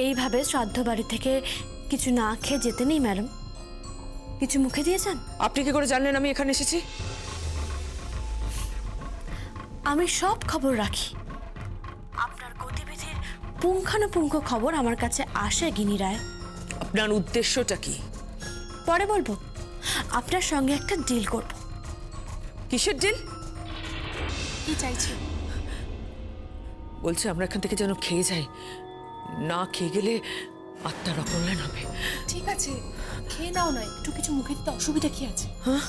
এইভাবে শ্রাদ্ধ বাড়ি থেকে কিছু না খেয়ে যেতে নেই ম্যাডাম। কিছু মুখে দিয়েছেন? আপনি কি করে জানলেন আমি এখানে এসেছি? আমি সব খবর রাখি। আপনার গতিবিধির পুঙ্খানুপুঙ্খ খবর আমার কাছে আসে গিনি রায়। আপনার উদ্দেশ্যটা কি? পরে বলবো। আপনার সঙ্গে একটা ডিল করব। কিসের ডিল? কি চাইছে? বলছে আমরা এখান থেকে যেন খেয়ে যাই, না খেয়ে গেলে আত্মার অকল্যাণ হবে। ঠিক আছে, খেয়ে নাও না, একটু কিছু মুখে দিতে অসুবিধা কি আছে? হ্যাঁ,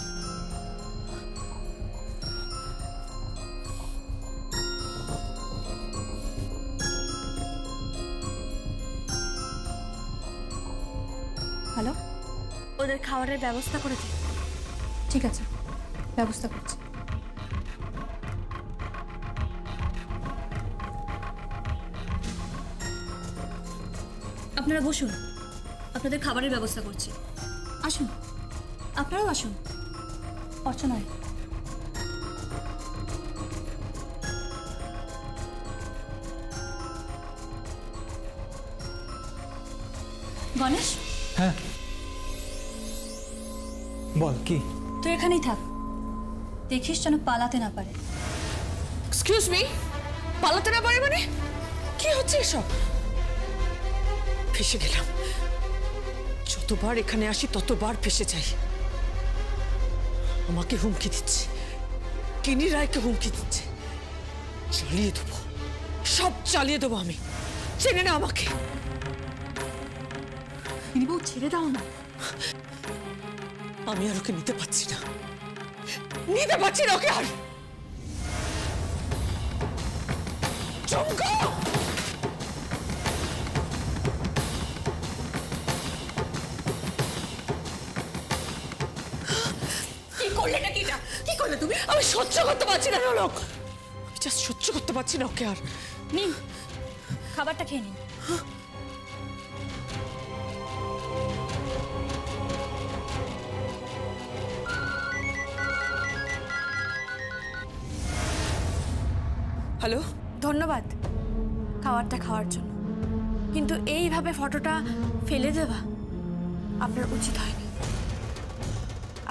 হ্যালো, ওদের খাবারের ব্যবস্থা করে দিন। ঠিক আছে, ব্যবস্থা করছি। আপনারা বসুন, আপনাদের খাবারের ব্যবস্থা করছি। আসুন, আপনারাও আসুন। অর্চনা, গণেশ, হ্যাঁ বল কি? তুই এখানেই থাক, দেখিস যেন পালাতে না পারে। এক্সকিউজ মি, পালাতে না পারে মানে? কি হচ্ছে এসব? ফেসে গেলাম। যতবার এখানে আসি ততবার ফেসে যাই। আমাকে হুমকি দিচ্ছে, গিনি রায়কে হুমকি দিচ্ছে। চালিয়ে দেবো, সব চালিয়ে দেবো আমি। চেনে না আমাকে। বউ ছেড়ে দাও না। আমি আর ওকে নিতে পারছি না, নিতে পারছি না ওকে আর। চমকা! কি করলে নাকি এটা? কি করলে তুমি? আমি সহ্য করতে পারছি না লোক, আমি জাস্ট সহ্য করতে পারছি না ওকে আর। নিন, খাবারটা খেয়ে নিন। হ্যালো, ধন্যবাদ খাবারটা খাওয়ার জন্য, কিন্তু এইভাবে ফটোটা ফেলে দেওয়া আপনার উচিত হয়নি।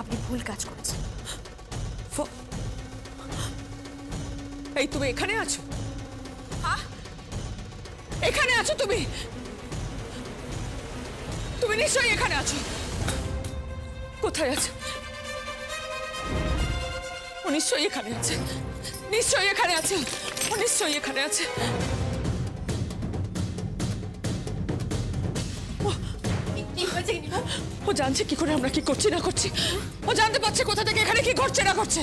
আপনি ভুল কাজ করেছেন। এই তুমি এখানে আছো? হ্যাঁ, এখানে আছো তুমি? তুমি নিশ্চয়ই এখানে আছো। কোথায় আছে? ও নিশ্চয়ই এখানে আছে, নিশ্চয়ই এখানে আছে, ও নিশ্চয়ই এখানে আছে। ও জানছে কি করে আমরা কি করছি না করছি? ও জানতে পারছে কোথা থেকে এখানে কি ঘটছে না করছে?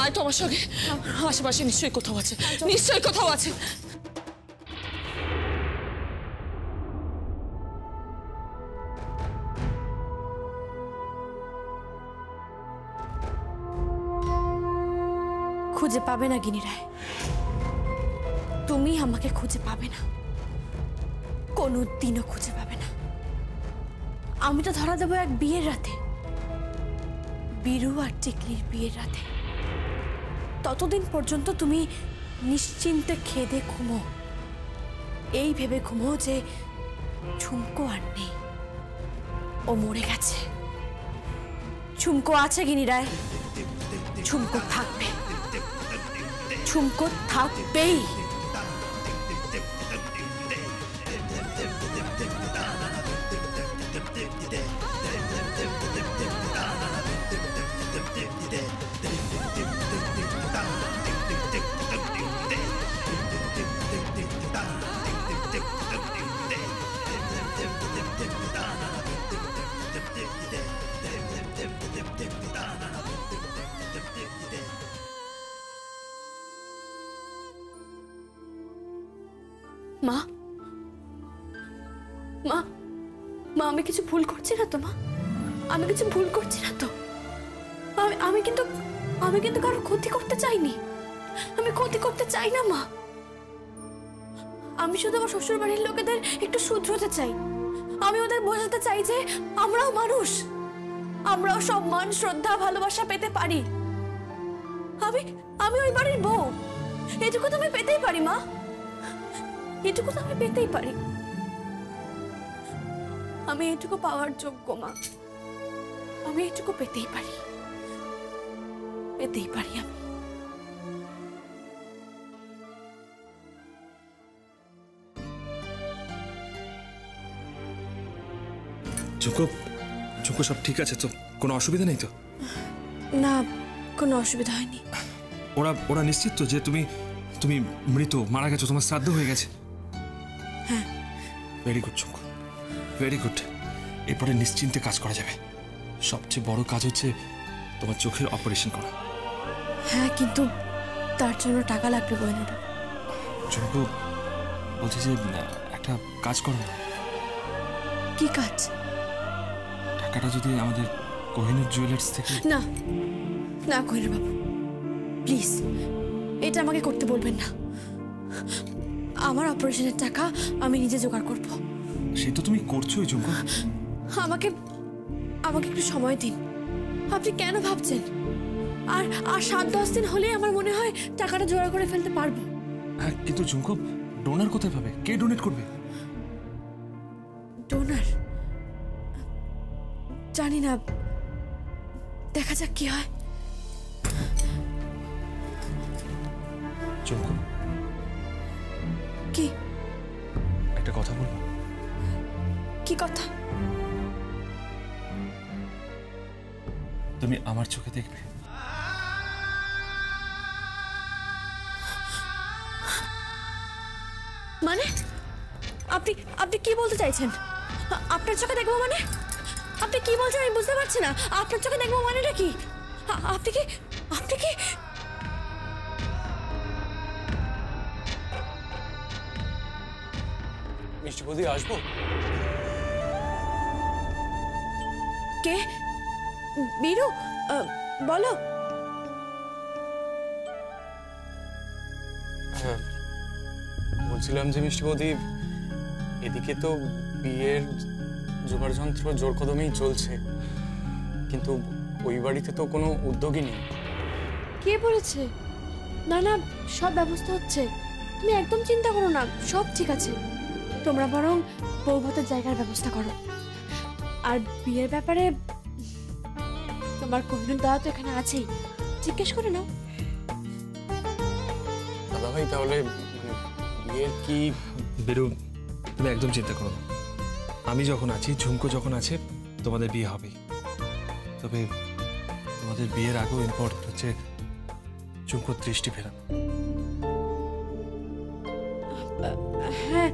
আয় তো আমার সঙ্গে, আশেপাশে নিশ্চয়ই কোথাও আছে, নিশ্চয়ই কোথাও আছে। খুঁজে পাবে না গিনি রায়, তুমি আমাকে খুঁজে পাবে না, কোনোদিনও খুঁজে পাবে না। আমি তো ধরা দেবো এক বিয়ের রাতে, বীরু আর টিকলির বিয়ের রাতে। ততদিন পর্যন্ত তুমি নিশ্চিন্তে খেদে ঘুমো, এই ভেবে ঘুমো যে ঝুমকো আর নেই, ও মরে গেছে। ঝুমকো আছে গিনি রায়, ঝুমকো থাকবে, ঝুমকো থাকবেই। মা, মা, মা, আমি কিছু ভুল করছি না তো? মা, আমি কিছু ভুল করছি না তো? আমি কিন্তু কারোর ক্ষতি করতে চাইনি, আমি ক্ষতি করতে চাই না মা। আমি শুধু আমার শ্বশুর বাড়ির লোকেদের একটু শুধরোতে চাই। আমি ওদের বোঝাতে চাই যে আমরাও মানুষ, আমরাও সম্মান, শ্রদ্ধা, ভালোবাসা পেতে পারি। আমি ওই বাড়ির বউ, এটুকু তো আমি পেতেই পারি মা। এটুকু তো আমি পেতেই পারি। আমি এটুকু পাওয়ার যোগ্য মা, আমি এটুকু পেতেই পারি, পেতেই পারি আমি। ঝুঁকো, ঝুঁকো সব ঠিক আছে তো? কোনো অসুবিধা নেই তো? না, কোনো অসুবিধা হয়নি। ওরা ওরা নিশ্চিত তো যে তুমি তুমি মৃত, মারা গেছো, তোমার শ্রাদ্ধ হয়ে গেছে? হ্যাঁ। ভেরি গুড ঝুঁকো, ভেরি গুড। এরপরে নিশ্চিন্তে কাজ করা যাবে। সবচেয়ে বড় কাজ হচ্ছে তোমার চোখের অপারেশন করা। হ্যাঁ, কিন্তু তার জন্য টাকা লাগবে গয়নাটা। ঝুঁকো, বলছি যে একটা কাজ করো না। কি কাজ? টাকাটা যদি আমাদের কোহিনূর জুয়েলার্স থেকে। না না কোহিনূর বাবু, প্লিজ এটা আমাকে করতে বলবেন না। আমার অপারেশনের টাকা আমি নিজে জোগাড় করব। সে তো তুমি করছোই ঝুঁকো। আমাকে আমাকে একটু সময় দিন। আপনি কেন ভাবছেন? আর আর 7-10 দিন হলে আমার মনে হয় টাকাটা জোগাড় করে ফেলতে পারবো। হ্যাঁ, কিন্তু ঝুঁকো, ডোনার কোথায় পাবে? কে ডোনেট করবে? ডোনার জানি না, দেখা যাক কি হয়। ঝুঁকো, কি একটা কথা বলবো? কি কথা? তুমি আমার চোখে দেখবে। মানে আপনি আপনি কি বলতে চাইছেন? আপনার চোখে দেখবো মানে? আপনি কি বলছেন আমি বুঝতে পারছি না। আপনার চোখে দেখবো মানেটা কি? আপনি কি আপনি কি মিষ্টি বৌদি আসবো? কে? বীরু, বলো। হ্যাঁ, বলছিলাম যে মিষ্টি বৌদি, এদিকে তো বিয়ের জোগাড় যন্ত্র জোর কদমেই চলছে, কিন্তু ওই বাড়িতে তো কোনো উদ্যোগই নেই। কে বলেছে? না না, সব ব্যবস্থা হচ্ছে, তুমি একদম চিন্তা করো না, সব ঠিক আছে। তোমরা বরং বৌভাতের জায়গার ব্যবস্থা করো। আর বিয়ের ব্যাপারে তোমার কোহিনূর দাদা তো এখানে আছেই, জিজ্ঞেস করে নাও। দাদা ভাই, তাহলে বিয়ের কি? বেরু, তুমি একদম চিন্তা করো না। আমি যখন আছি, ঝুমকো যখন আছে, তোমাদের বিয়ে হবেই। তবে তোমাদের বিয়ের আগেও ইম্পর্টেন্ট হচ্ছে ঝুমকোর দৃষ্টি ফেরানো। হ্যাঁ,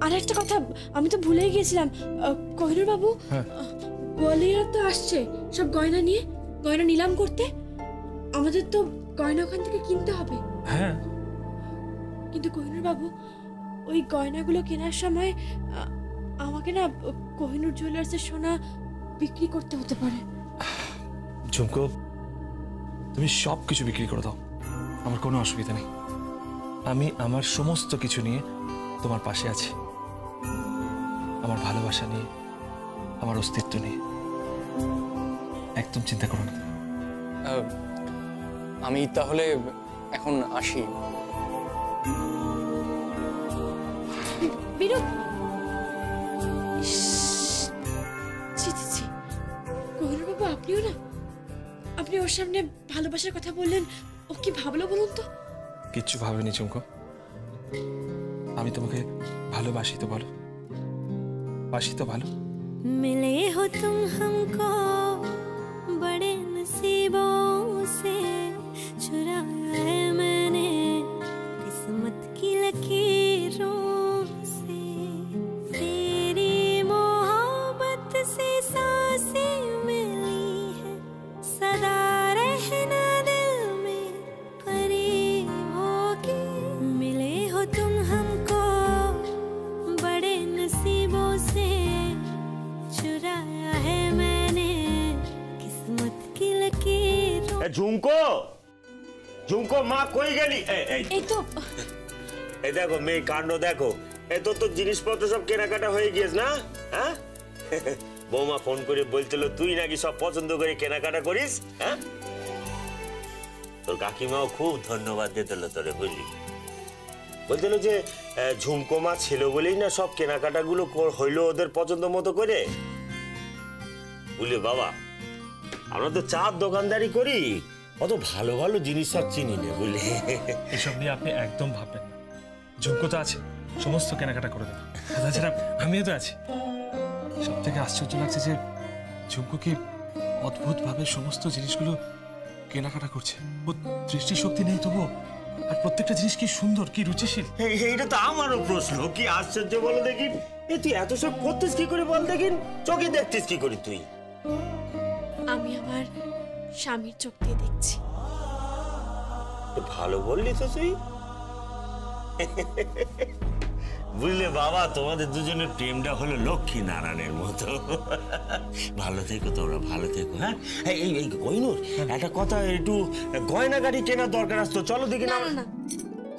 আর একটা কথা আমি তো ভুলেই গিয়েছিলাম। কোহিনূর বাবু, হ্যাঁ, গোয়ালিয়ার তো আসছে সব গয়না নিয়ে, গয়না নিলাম করতে। আমাদের তো গয়না ওখান থেকে কিনতে হবে। হ্যাঁ। কিন্তু কোহিনূর বাবু, ওই গয়নাগুলো কেনার সময় আমাকে না কোহিনূর জুয়েলার্সের সোনা বিক্রি করতে হতে পারে। ঝুমকো, তুমি সব কিছু বিক্রি করে দাও, আমার কোনো অসুবিধা নেই। আমি আমার সমস্ত কিছু নিয়ে তোমার পাশে আছি, আমার ভালোবাসা নিয়ে, আমার অস্তিত্ব নিয়ে। একদম চিন্তা করো না। আমি তাহলে এখন আসি। বীরু, কোহিনূর বাবু, আপনিও না, আপনি ওর সামনে ভালোবাসার কথা বললেন, ও কি ভাবলো বলুন তো? কিচ্ছু ভাবেনি ঝুমকো, আমি তোমাকে ভালোবাসি তো বলো, বাসি তো ভালো। मिले हो तुम हमको बड़े नसीबों से, चुराया है मैंने किस्मत की लकीरों से, तेरी मोहब्बत से सांसें मिली है, सदा रहना दिल में करीब होके। मिले हो तुम हमको बड़े नसीबों से, चुराया है मैंने किस्मत की लकीरों। ঝুমকো, ঝুমকো, মা কই গেলি? এই তো এই দেখো মেয়ে কাণ্ড দেখো, এত তো জিনিসপত্র সব কেনাকাটা হয়ে গিয়েছে না? হ্যাঁ, বৌমা ফোন করে বলছিল তুই নাকি সব পছন্দ করে কেনাকাটা করিস। হ্যাঁ, তোর কাকিমাও খুব ধন্যবাদ দিতেল তোরে, বুঝলি? বলছিল যে ঝুমকো মা ছিল বলেই না সব কেনাকাটাগুলো হইলো ওদের পছন্দ মতো করে। বুঝলে বাবা, আমরা তো চার দোকানদারি করি, অত ভালো ভালো জিনিস সব চিনি না, বুঝলে। এসব নিয়ে আপনি একদম ভাববেন না, ঝুমকো তো আছে, সমস্ত কেনাকাটা করে দেবে। তাছাড়া আমিও তো আছি। সব থেকে আশ্চর্য লাগছে যে ঝুমকো কি অদ্ভুতভাবে সমস্ত জিনিসগুলো কেনাকাটা করছে। ওর দৃষ্টিশক্তি নেই তবুও, আর প্রত্যেকটা জিনিস কি সুন্দর, কি রুচিশীল। এইটা তো আমারও প্রশ্ন, কি আশ্চর্য বলো দেখিন। তুই এত সব করতিস কি করে বল দেখিন, চোখে দেখতিস কি করে তুই? আমি আমার স্বামীর চোখ দিয়ে দেখছি। ভালো বললি তো তুই। বুঝলে বাবা, তোমাদের দুজনের প্রেমটা হলো লক্ষ্মী নারায়ণের মতো। ভালো থেকো তোমরা, ভালো থেকো। হ্যাঁ, এই কইনুর, একটা কথা, একটু গয়না গাড়ি কেনার দরকার আসতো, চলো দেখি না। না না,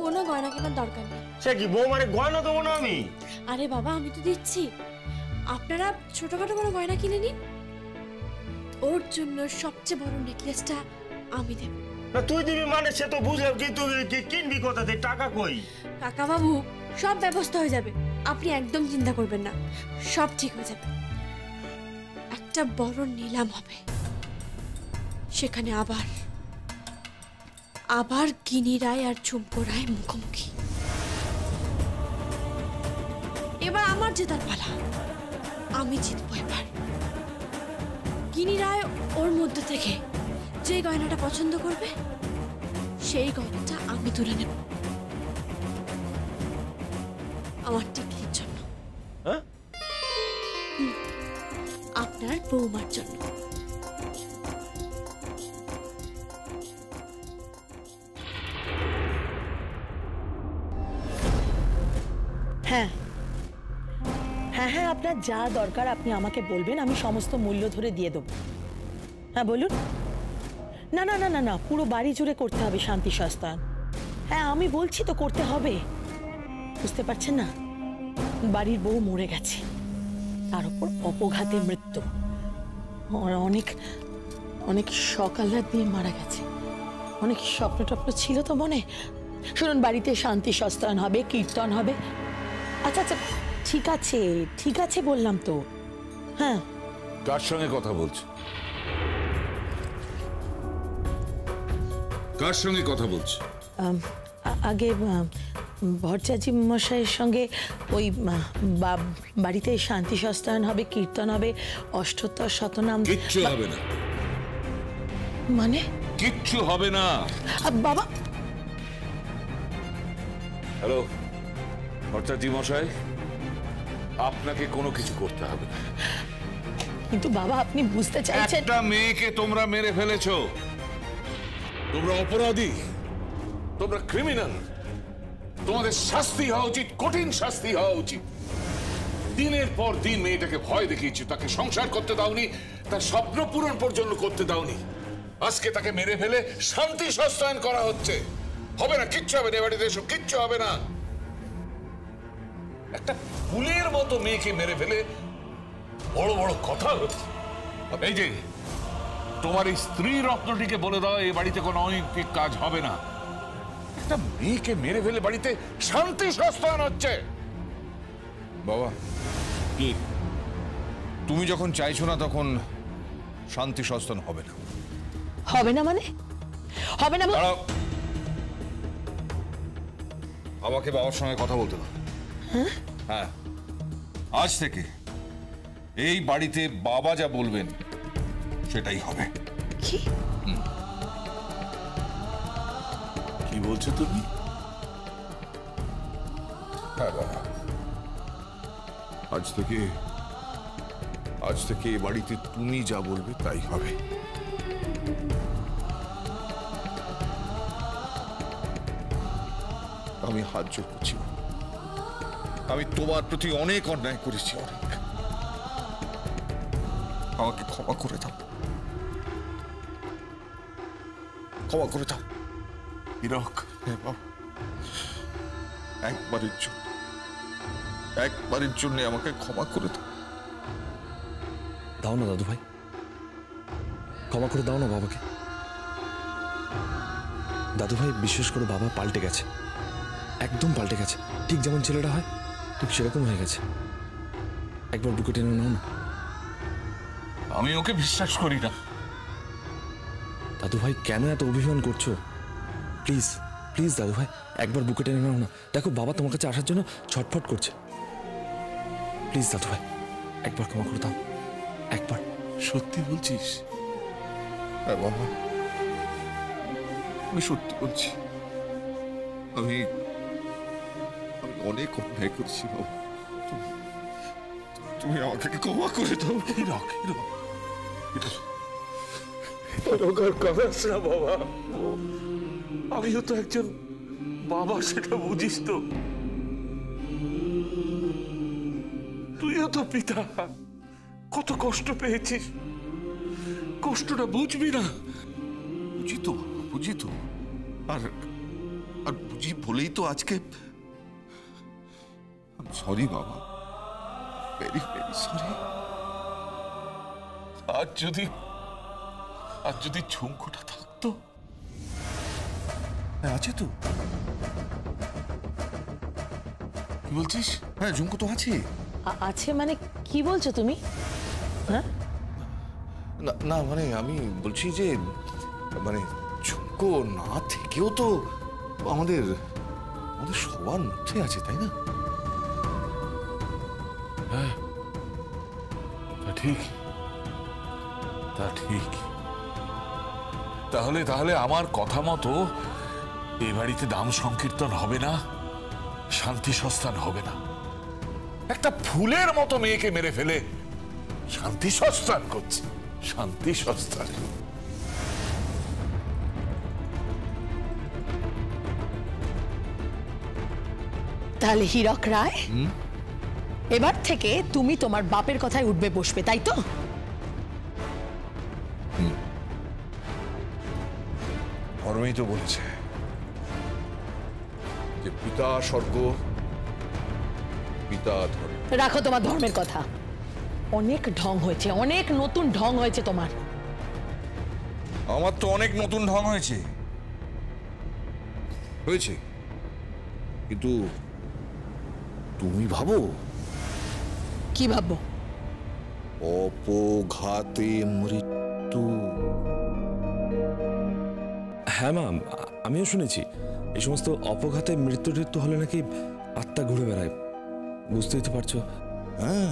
কোনো গয়না কেনার দরকার নেই। সে কি বউ, মানে গয়না দেবো না আমি? আরে বাবা, আমি তো দিচ্ছি, আপনারা ছোটখাটো কোনো গয়না কিনে নিন। ওর জন্য সবচেয়ে বড় নেকলেসটা আমি দেব। না তুই দিবি মানে সে তো বুঝলাম, কিন্তু কিনবি কোথাতে, টাকা কই? কাকা বাবু, সব ব্যবস্থা হয়ে যাবে, আপনি একদম চিন্তা করবেন না, সব ঠিক হয়ে যাবে। একটা বড় নিলাম হবে, সেখানে আবার গিনি রায় আর ঝুমকো রায় মুখোমুখি। এবার আমার জেতার পালা, আমি জিতবো এবার। গিনি রায় ওর মধ্যে থেকে যে গয়নাটা পছন্দ করবে, সেই গয়নাটা আমি তুলে নেব আমার টিকলির জন্য। হ্যাঁ? আপনার বৌমার জন্য। হ্যাঁ হ্যাঁ হ্যাঁ, আপনার যা দরকার আপনি আমাকে বলবেন, আমি সমস্ত মূল্য ধরে দিয়ে দেবো। হ্যাঁ বলুন। না না না না না, পুরো বাড়ি জুড়ে করতে হবে শান্তি সস্তায়ন। হ্যাঁ আমি বলছি তো, করতে হবে। বুঝতে পারছেন না, বাড়ির বউ মরে গেছে, তার উপর অপঘাতে মৃত্যু। অনেক অনেক সকালাত দিয়ে মারা গেছে, অনেক স্বপ্ন টপ্ন ছিল তো মনে। শুনুন, বাড়িতে শান্তি সস্তায়ন হবে, কীর্তন হবে। আচ্ছা আচ্ছা, ঠিক আছে ঠিক আছে বললাম তো। হ্যাঁ। কার সঙ্গে কথা বলছো? কার সঙ্গে কথা বলছো? আগে ভট্টাচার্য মশাইয়ের সঙ্গে ওই বাড়িতে শান্তি সস্তায়ন হবে, কীর্তন হবে, অষ্টোত্তর শতনাম। কিচ্ছু হবে না। মানে? কিচ্ছু হবে না বাবা। হ্যালো ভট্টাচার্য মশাই, আপনাকে কোনো কিছু করতে হবে না। কিন্তু বাবা, আপনি বুঝতে চাইছেন, একটা মেয়েকে তোমরা মেরে ফেলেছো, তোমরা অপরাধী, তোমরা ক্রিমিনাল, তোমাদের শাস্তি হওয়া উচিত, কঠিন শাস্তি হওয়া উচিত। দিনের পর দিন মেয়েটাকে ভয় দেখিয়েছো, তাকে সংসার করতে দাওনি, তার স্বপ্ন পূরণ পর্যন্ত করতে দাওনি। আজকে তাকে মেরে ফেলে শান্তি সস্তায়ন করা হচ্ছে। হবে না, কিচ্ছু হবে না, বাড়িতে এসব কিচ্ছু হবে না। একটা ফুলের মতো মেয়েকে মেরে ফেলে বড় বড় কথা হচ্ছে। এই যে তোমার এই স্ত্রী রত্নটিকে বলে দাও, এই বাড়িতে কোনো অনৈতিক কাজ হবে না। একটা মেয়েকে মেরে ফেলে বাড়িতে শান্তি সস্তায়ন হচ্ছে। বাবা, কি তুমি যখন চাইছো না তখন শান্তি সস্তায়ন হবে না। হবে না মানে? হবে না। দাঁড়াও, আমাকে বাবার সঙ্গে কথা বলতে দাও। হ্যাঁ, আজ থেকে এই বাড়িতে বাবা যা বলবেন সেটাই হবে। কি কি বলছো তুমি? হ্যাঁ বাবা, আজ থেকে এই বাড়িতে তুমি যা বলবে তাই হবে। আমি হাত জোড় করছি, আমি তোমার প্রতি অনেক অন্যায় করেছি, অনেক। আমাকে ক্ষমা করে দাও, ক্ষমা করে দাও। হীরক, হ্যাঁ বাবা, একবারের জন্য আমাকে ক্ষমা করে দাও। দাও না দাদু ভাই, ক্ষমা করে দাও না বাবাকে। দাদু ভাই, বিশেষ করে বাবা পাল্টে গেছে, একদম পাল্টে গেছে, ঠিক যেমন ছেলেটা হয় ঠিক সেরকম হয়ে গেছে। একবার বুকে টেনে নাও না। আমি ওকে বিশ্বাস করি না। দাদু ভাই কেন এত অভিমান করছো? প্লিজ প্লিজ দাদু ভাই একবার বুকে টেনে নাও না। দেখো বাবা তোমার কাছে আসার জন্য ছটফট করছে। প্লিজ দাদু ভাই একবার ক্ষমা করে দাও, একবার। সত্যি বলছিস? হ্যাঁ বাবা, আমি সত্যি বলছি। আমি অনেক অন্যায় করছি বাবা, তুমি আমাকে ক্ষমা করে দাও। কাঁদাস না বাবা, আমিও তো একজন বাবা, সেটা বুঝিস তো। তুইও তো পিতা, কত কষ্ট পেয়েছিস, কষ্টটা বুঝবি না? বুঝি তো, আর বুঝি বলেই তো আজকে। সরি বাবা, ভেরি ভেরি সরি। আজ যদি ঝুমকোটা থাকতো। আছে তো? কি বলছিস? হ্যাঁ ঝুমকো তো আছে। আছে মানে কি বলছো তুমি? হ্যাঁ না মানে আমি বলছি যে মানে ঝুমকো না থেকেও তো আমাদের সবার মধ্যে আছে, তাই না? হ্যাঁ তা ঠিক, তা ঠিক। তাহলে আমার কথা মতো এ বাড়িতে দাম সংকীর্তন হবে না, শান্তি সস্থান হবে না। একটা ফুলের মতো মেয়েকে মেরে ফেলে শান্তি সস্থান করছে, শান্তি সস্থান। তাহলে হীরক রায়, এবার থেকে তুমি তোমার বাপের কথায় উঠবে বসবে, তাই তো? ধর্মেই তো বলেছে যে পিতা স্বর্গ, পিতা ধর্ম। রাখো তোমার ধর্মের কথা। অনেক ঢং হয়েছে, অনেক নতুন ঢং হয়েছে তোমার। আমার তো অনেক নতুন ঢং হয়েছে, কিন্তু তুমি ভাবো। কি ভাববো? অপঘাতে মৃত্যু। হ্যাঁ মা, আমিও শুনেছি এই সমস্ত অপঘাতে মৃত্যু হলে নাকি আত্মা ঘুরে বেড়ায়। বুঝতেই তো পারছো। হ্যাঁ,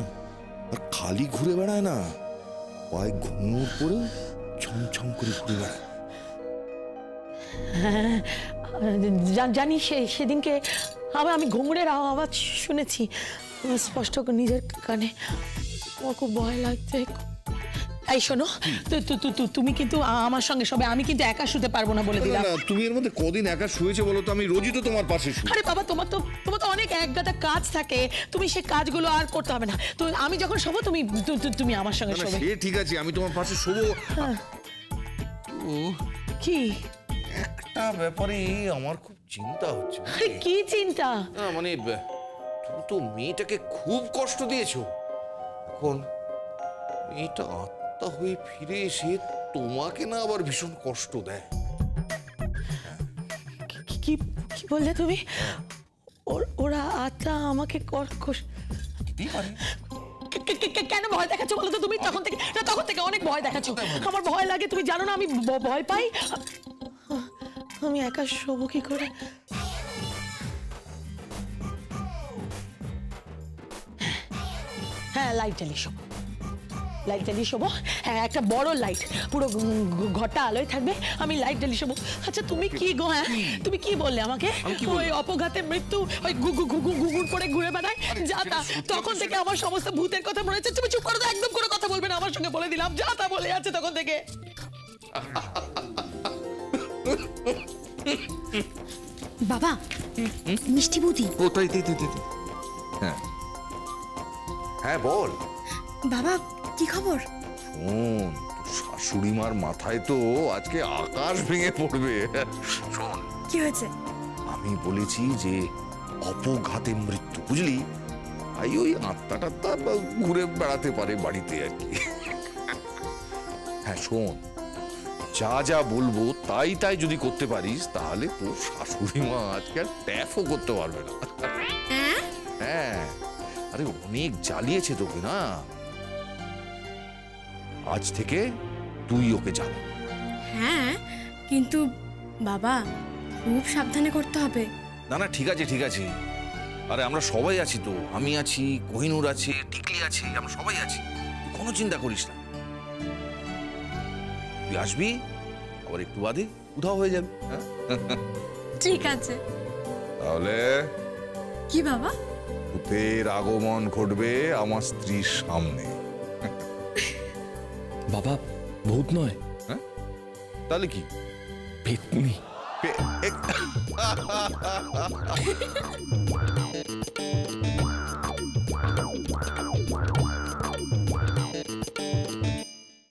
আর খালি ঘুরে বেড়ায় না, পায়ে ঘুঙুর পরে ছমছম করে ঘুরে বেড়ায়। হ্যাঁ জানি, সেদিনকে আবার আমি ঘুঙুরের আওয়াজ শুনেছি স্পষ্ট নিজের কানে। আমার খুব ভয় লাগছে। এই শোনো, তুমি কিন্তু আমার সঙ্গে সবে, আমি কিন্তু একা শুতে পারবো না বলে দিলাম। তুমি এর মধ্যে কদিন একা শুয়েছে বলো তো? আমি রোজই তো তোমার পাশে শুই। আরে বাবা, তোমার তো অনেক একগাদা কাজ থাকে, তুমি সেই কাজগুলো আর করতে হবে না। তো আমি যখন শোবো তুমি আমার সঙ্গে শোবে। সে ঠিক আছে, আমি তোমার পাশে শোবো। কি একটা ব্যাপারে আমার খুব চিন্তা হচ্ছে। কি চিন্তা? মানে তুমি তো মেয়েটাকে খুব কষ্ট দিয়েছো, এখন মেয়েটা আত্মা হয়ে ফিরে এসে তোমাকে না আবার ভীষণ কষ্ট দেয়। কি বললে তুমি? ওরা আত্মা আমাকে কেন ভয় দেখাচ্ছ বলো তো তুমি? তখন থেকে অনেক ভয় দেখাচ্ছ। আমার ভয় লাগে, তুমি জানো না আমি ভয় পাই। আমি একা শোবো কি করে? হ্যাঁ, লাইট জ্বালিয়ে শোবো। হ্যাঁ, একটা বড় লাইট, পুরো ঘরটা আলোয় থাকবে, আমি লাইট জ্বালিয়ে শোবো। আচ্ছা তুমি কি গো, হ্যাঁ তুমি কি বললে আমাকে? ওই অপঘাতে মৃত্যু, ওই গুগুর করে ঘুরে বেড়ায় যা তা। তখন থেকে আমার সমস্ত ভূতের কথা মনে হচ্ছে। তুমি চুপ করো তো, একদম কোনো কথা বলবে না আমার সঙ্গে, বলে দিলাম। যা তা বলে যাচ্ছে তখন থেকে। বাবা, মিষ্টি বৌদি। ও তাই, হ্যাঁ হ্যাঁ বল বাবা, কি খবর? শোন, শাশুড়ি মার মাথায় তো আজকে আকাশ ভেঙে পড়বে। শোন, কি হয়েছে? আমি বলেছি যে অপঘাতে মৃত্যু, বুঝলি? ওই আত্মা টাত্মা ঘুরে বেড়াতে পারে বাড়িতে আর কি। হ্যাঁ শোন, যা যা বলবো তাই তাই যদি করতে পারিস তাহলে তোর শাশুড়ি মা আজকে আর ট্যাফও করতে পারবে না। হ্যাঁ, আরে অনেক জ্বালিয়েছে তোকে না, আজ থেকে তুই ওকে জ্বালা। হ্যাঁ, কিন্তু বাবা খুব সাবধানে করতে হবে। না না, ঠিক আছে ঠিক আছে, আরে আমরা সবাই আছি তো, আমি আছি, কোহিনূর আছে, টিকলি আছে, আমরা সবাই আছি, কোনো চিন্তা করিস না। তুই আসবি, আবার একটু বাদে উধাও হয়ে যাবে। হ্যাঁ ঠিক আছে। তাহলে কি বাবা? ভূতের আগমন ঘটবে আমার স্ত্রীর সামনে। বাবা ভূত নয়, হ্যাঁ তাহলে কি? পেতনি। পে-